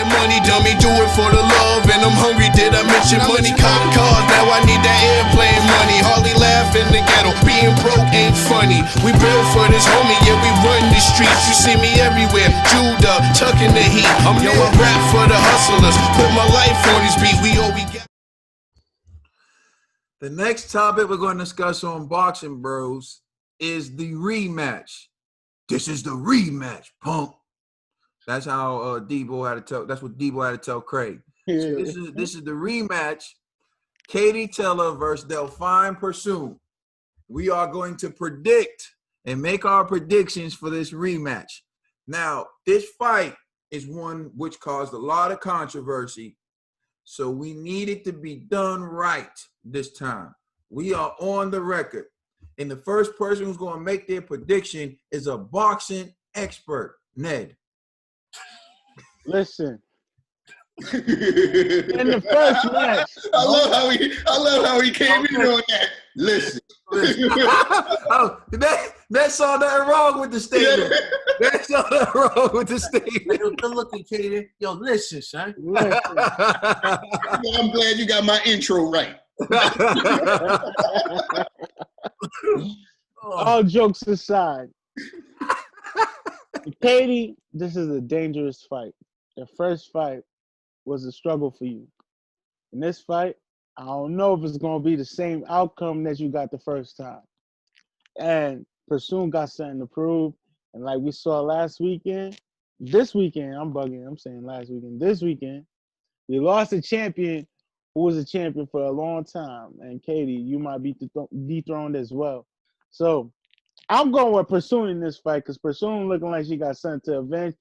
that money, dummy, do it for the love. And I'm hungry, did I mention money? Cop cars, now I need that airplane money. Hardly laugh in the ghetto, being broke ain't funny. We built for this homie, yeah, we run the streets. You see me everywhere, Jewed up, tucking the heat. Yo, I rap for the hustlers, put my life on this beat. We all we got. The next topic we're going to discuss on Boxing Bros is the rematch. This is the rematch, punk. That's how Debo had to tell. That's what Debo had to tell Craig. So this is the rematch. Katie Taylor versus Delfine Persoon. We are going to predict and make our predictions for this rematch. Now, this fight is one which caused a lot of controversy, so we need it to be done right this time. We are on the record, and the first person who's going to make their prediction is a boxing expert, Ned. Listen. In the first match, I love how he came in on that. Listen. Oh, that saw nothing wrong with the statement. That saw nothing wrong with the statement. Yo, good looking, Katie. Yo, listen, son. listen. I'm glad you got my intro right. All jokes aside, Katie, this is a dangerous fight. The first fight was a struggle for you. In this fight, I don't know if it's going to be the same outcome that you got the first time. And Persoon got something to prove. And like we saw last weekend, this weekend, I'm bugging, I'm saying last weekend, this weekend, we lost a champion who was a champion for a long time. And Katie, you might be dethroned as well. So I'm going with Persoon in this fight because Persoon looking like she got something to avenge.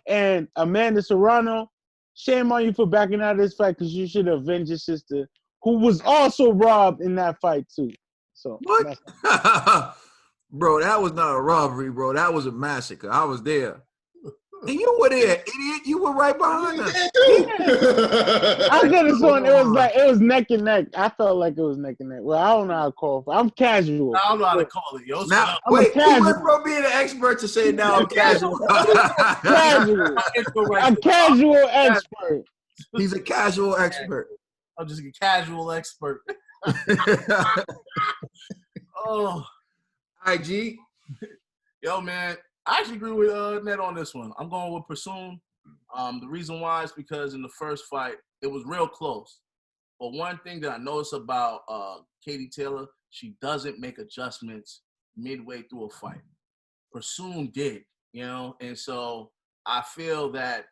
And Amanda Serrano, shame on you for backing out of this fight because you should avenge your sister, who was also robbed in that fight too. So what? Bro, that was not a robbery, bro. That was a massacre. I was there. And you were there, idiot. You were right behind us. I could have sworn it was neck and neck. I felt like it was neck and neck. Well, I don't know how to call it. I'm casual. I don't know how to call it, yo. Now, wait, he went from being an expert to say now I'm casual. Casual. A casual expert. He's a casual expert. I'm just a casual expert. Oh. IG. Yo, man. I actually agree with Ned on this one. I'm going with Persoon. The reason why is because in the first fight, it was real close. But one thing that I noticed about Katie Taylor, she doesn't make adjustments midway through a fight. Persoon did, you know? And so I feel that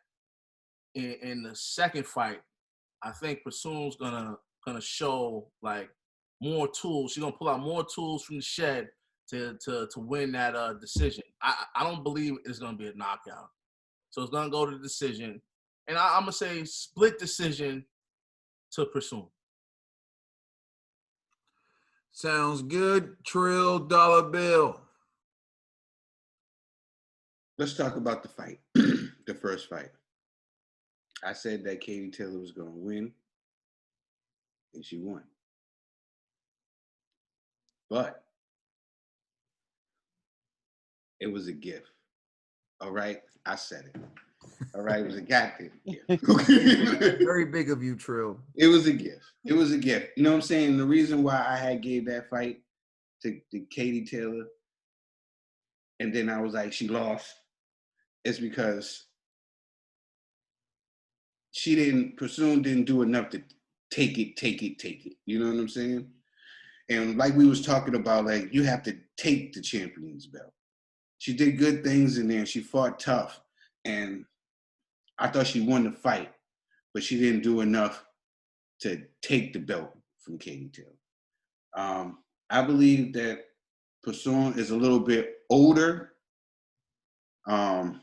in the second fight, I think Persoon's gonna show, like, more tools. She's going to pull out more tools from the shed to win that decision. I don't believe it's going to be a knockout. So it's going to go to the decision. And I'm going to say split decision to Persoon. Sounds good. Trill, dollar bill. Let's talk about the fight, the first fight. I said that Katie Taylor was going to win, and she won. But it was a gift. All right? I said it. All right? It was a goddamn gift. Very big of you, Trill. It was a gift. It was a gift. You know what I'm saying? The reason why I had gave that fight to Katie Taylor, and then I was like, she lost, is because Persoon didn't do enough to take it. You know what I'm saying? And like we was talking about, like, you have to take the champion's belt. She did good things in there. She fought tough. And I thought she won the fight, but she didn't do enough to take the belt from Katie Taylor. I believe that Persoon is a little bit older. And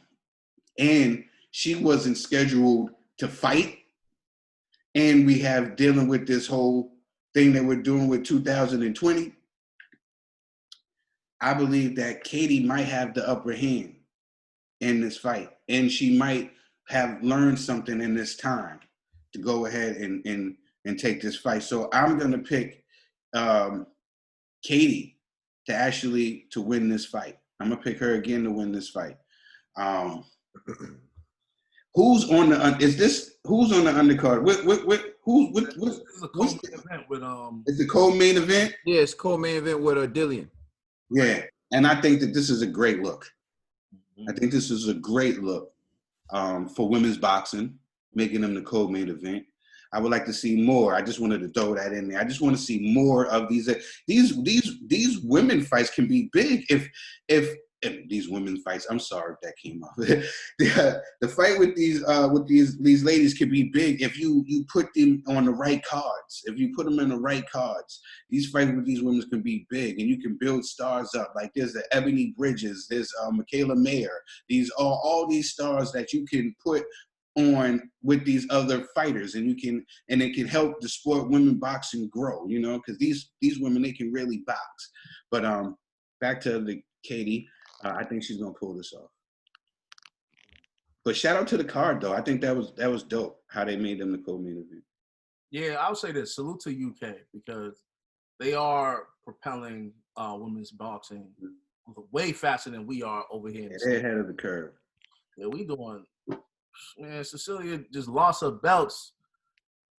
she wasn't scheduled to fight. And we have dealing with this whole thing that we're doing with 2020. I believe that Katie might have the upper hand in this fight, and she might have learned something in this time to go ahead and take this fight. So I'm going to pick Katie to win this fight. I'm going to pick her again to win this fight. Who's on the? Who's on the undercard? This is a What's co-main event with it's the co-main event. Yeah, it's co-main event with Dillian. Yeah, and I think that this is a great look. I think this is a great look for women's boxing, making them the co-main event. I would like to see more. I just wanted to throw that in there. I just want to see more of these women fights can be big if these women fights. I'm sorry if that came off. The fight with these ladies can be big if you put them on the right cards. If you put them in the right cards, these fights with these women can be big, and you can build stars up. Like there's the Ebony Bridges, there's Michaela Mayer. These are all these stars that you can put on with these other fighters, and it can help the sport women boxing grow, because these women, they can really box. But back to the Katie, I think she's gonna pull this off. But shout out to the card though. I think that was dope how they made them the co-main event. Yeah, I would say this. Salute to UK because they are propelling women's boxing way faster than we are over here. Yeah, they're ahead of the curve. Yeah, we doing. Man, Cecilia just lost her belts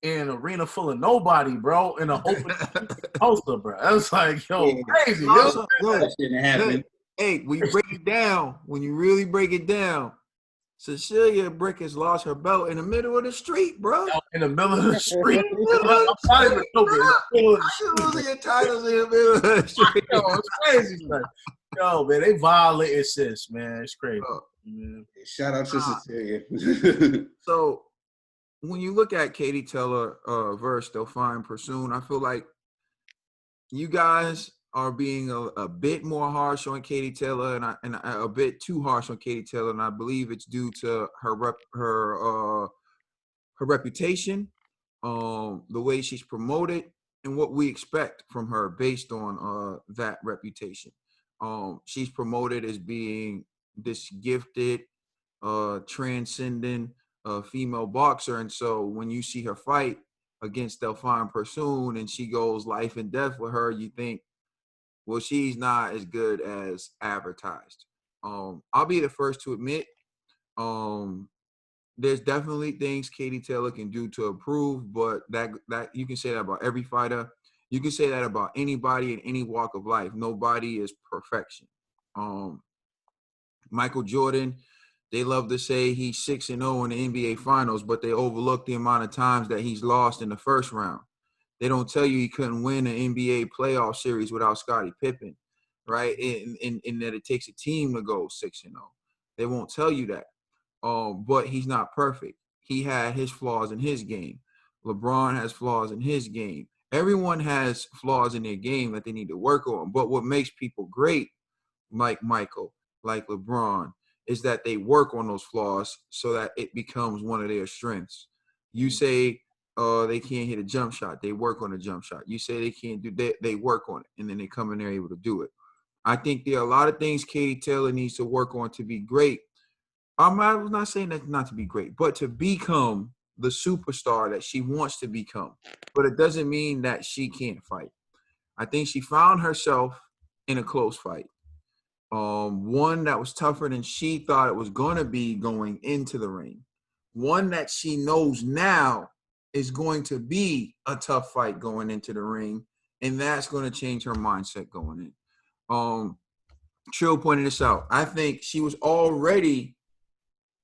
in an arena full of nobody, bro. In an open poster, bro. That was like, crazy. That shouldn't happen. Hey, when you break it down, when you really break it down, Cecilia Brickens lost her belt in the middle of the street, bro. In the middle of the street. Losing your titles in the middle of the street. Yo, it's crazy. Like, yo, man, they violated sis, man. It's crazy. Shout out to Cecilia. So when you look at Katie Taylor versus Delfine Persoon, I feel like you guys are being a bit more harsh on Katie Taylor and a bit too harsh on Katie Taylor, and I believe it's due to her reputation, the way she's promoted, and what we expect from her based on that reputation. She's promoted as being this gifted, transcendent female boxer, and so when you see her fight against Delfine Persoon and she goes life and death with her, you think, well, she's not as good as advertised. I'll be the first to admit, there's definitely things Katie Taylor can do to improve, but that you can say that about every fighter. You can say that about anybody in any walk of life. Nobody is perfection. Michael Jordan, they love to say he's 6-0 in the NBA Finals, but they overlook the amount of times that he's lost in the first round. They don't tell you he couldn't win an NBA playoff series without Scottie Pippen, right? And that it takes a team to go 6-0. They won't tell you that. But he's not perfect. He had his flaws in his game. LeBron has flaws in his game. Everyone has flaws in their game that they need to work on. But what makes people great, like Michael, like LeBron, is that they work on those flaws so that it becomes one of their strengths. You say they can't hit a jump shot, they work on a jump shot. You say they can't do that, they work on it, and then they come in there able to do it. I think there are a lot of things Katie Taylor needs to work on to be great. I was not saying that not to be great, but to become the superstar that she wants to become. But it doesn't mean that she can't fight. I think she found herself in a close fight. One that was tougher than she thought it was going to be going into the ring. One that she knows now is going to be a tough fight going into the ring, and that's going to change her mindset going in. Trill pointed this out. I think she was already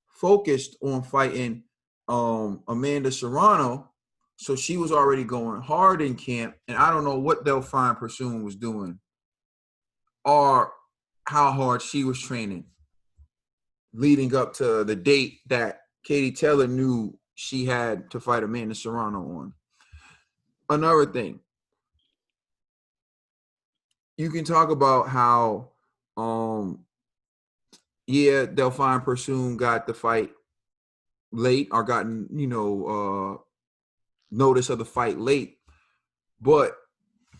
focused on fighting Amanda Serrano, so she was already going hard in camp, and I don't know what Delfine Persoon was doing or how hard she was training leading up to the date that Katie Taylor knew she had to fight Amanda Serrano on. Another thing, you can talk about how, Delfine Persoon got the fight late or gotten, notice of the fight late. But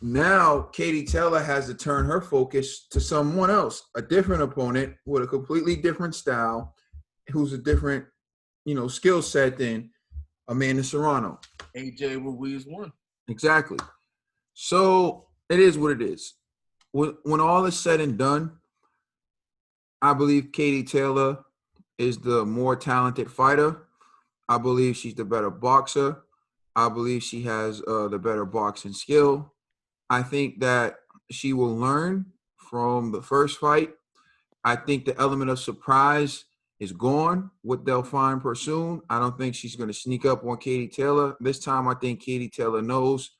now Katie Taylor has to turn her focus to someone else, a different opponent with a completely different style, who's a different, skill set than Amanda Serrano. AJ Ruiz won. Exactly. So it is what it is. When all is said and done, I believe Katie Taylor is the more talented fighter. I believe she's the better boxer. I believe she has the better boxing skill. I think that she will learn from the first fight. I think the element of surprise is gone with Delfine Persoon. I don't think she's going to sneak up on Katie Taylor. This time, I think Katie Taylor knows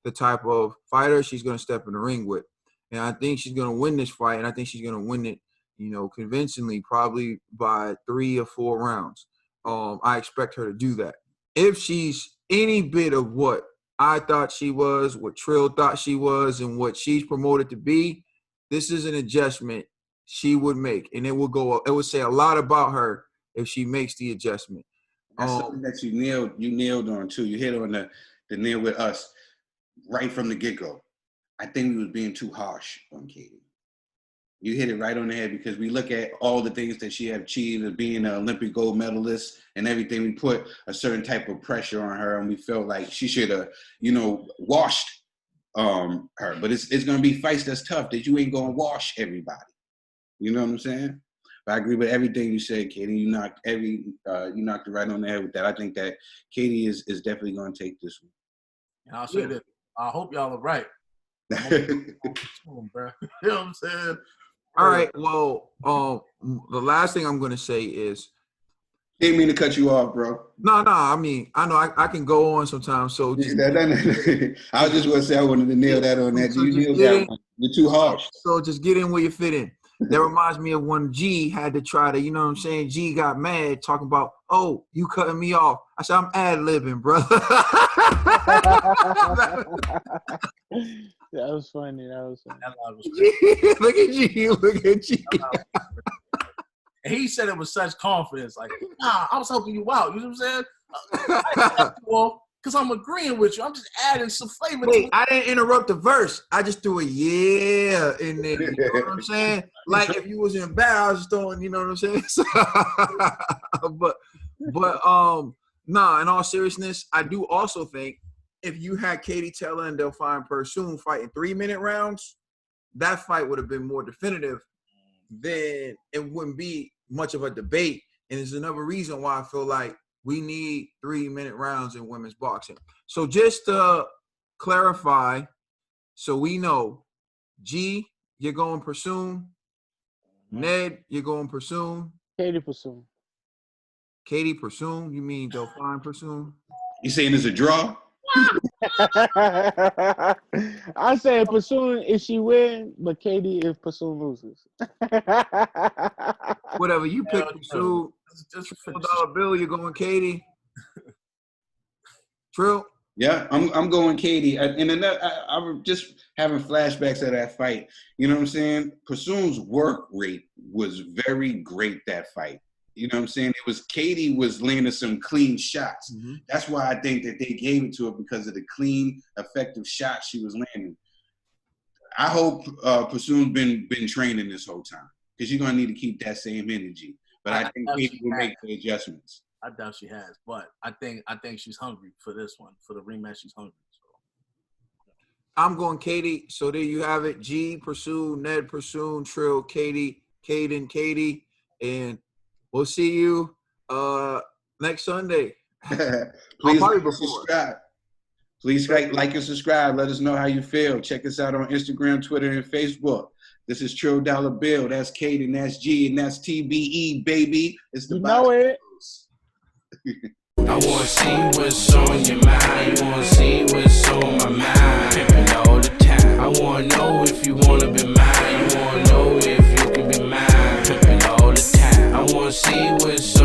the type of fighter she's going to step in the ring with. And I think she's going to win this fight, and I think she's going to win it, convincingly, probably by 3 or 4 rounds. I expect her to do that. If she's any bit of what I thought she was, what Trill thought she was, and what she's promoted to be, this is an adjustment she would make, and it would say a lot about her if she makes the adjustment. That's something that you nailed on too. You hit on the nail with us right from the get-go. I think we was being too harsh on Katie. You hit it right on the head, because we look at all the things that she had achieved as being an Olympic gold medalist and everything. We put a certain type of pressure on her, and we felt like she should have, washed her. But it's going to be fights that's tough that you ain't going to wash everybody. You know what I'm saying? But I agree with everything you said, Katie. You knocked it right on the head with that. I think that Katie is definitely going to take this one. And I'll say this. I hope y'all are right. You know what I'm saying? All right. Well, the last thing I'm going to say is, didn't mean to cut you off, bro. No. I mean, I know I can go on sometimes. So just, I was just going to say I wanted to nail that on that. So You nailed that one. You're too harsh. So just get in where you fit in. That reminds me of when G had to try to, G got mad talking about, oh, you cutting me off. I said, I'm ad-libbing, brother. That was funny. Look at G. And he said it with such confidence, like, nah, I was helping you out. You know what I'm saying? I cut you off because I'm agreeing with you. I'm just adding some flavor to it. I didn't interrupt the verse. I just threw a yeah in there. You know what I'm saying? Like if you was in bad, I was just throwing, you know what I'm saying? Nah, in all seriousness, I do also think if you had Katie Taylor and Delfine Persoon fighting 3-minute rounds, that fight would have been more definitive. Then it wouldn't be much of a debate. And there's another reason why I feel like we need 3-minute rounds in women's boxing. So just to clarify, so we know, G, you're going Persoon. Ned, you're going Persoon. Katie Persoon. Katie Persoon? You mean Delfine Persoon? You saying it's a draw? I say Persoon if she win, but Katie if Persoon loses. Whatever, you pick Persoon. Just $4 bill, you're going Katie. Trill? Yeah, I'm going Katie. I'm just having flashbacks of that fight. You know what I'm saying? Persoon's work rate was very great that fight. You know what I'm saying? It was Katie was landing some clean shots. Mm-hmm. That's why I think that they gave it to her, because of the clean, effective shots she was landing. I hope Persoon's been training this whole time, because you're gonna need to keep that same energy. But I think Katie will make the adjustments. I doubt she has, but I think she's hungry for this one, for the rematch. She's hungry. So. I'm going Katie. So there you have it. G Persoon, Ned Persoon, Trill, Katie, Caden, Katie, and we'll see you next Sunday. Please like and subscribe. Please like and subscribe. Let us know how you feel. Check us out on Instagram, Twitter, and Facebook. This is Trill Dollar Bill. That's Kate, and that's G, and that's TBE, baby. It's the it. I wanna see what's on your mind. You wanna see what's on my mind. Pimpin' all the time. I wanna know if you wanna be mine. You wanna know if you can be mine. Pimpin' all the time. I wanna see what's